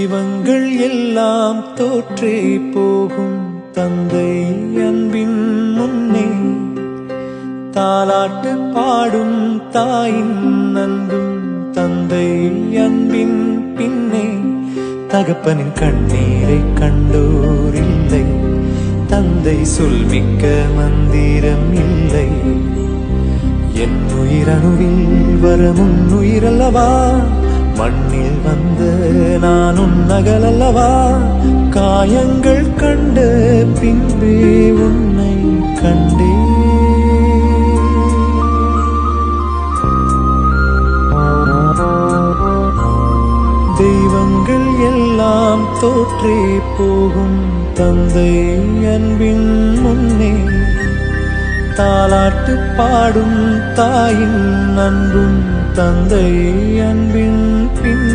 தெய்வங்கள் எல்லாம் தோற்றே போகும் தந்தை அன்பின் முன்னே, தாலாட்டு பாடும் தாயின் அன்பும் தந்தை அன்பின் பின்னே. தகப்பனின் கண்ணீரை கண்டோர் இல்லை, தந்தை சொல்மிக்க மந்திரம் இல்லை. என் உயிரணுவில் வரமுன் உயிரல்லவா, மண்ணில் வந்த நான் உன்னகலல்லவா. காயங்கள் கண்ட பின்பே உன்னை கண்டே. தெய்வங்கள் எல்லாம் தோற்றே போகும் தந்தை அன்பின் முன்னே, தாலாட்டு பாடும் தாயின் அன்பும் தந்தை அன்பின் பின்.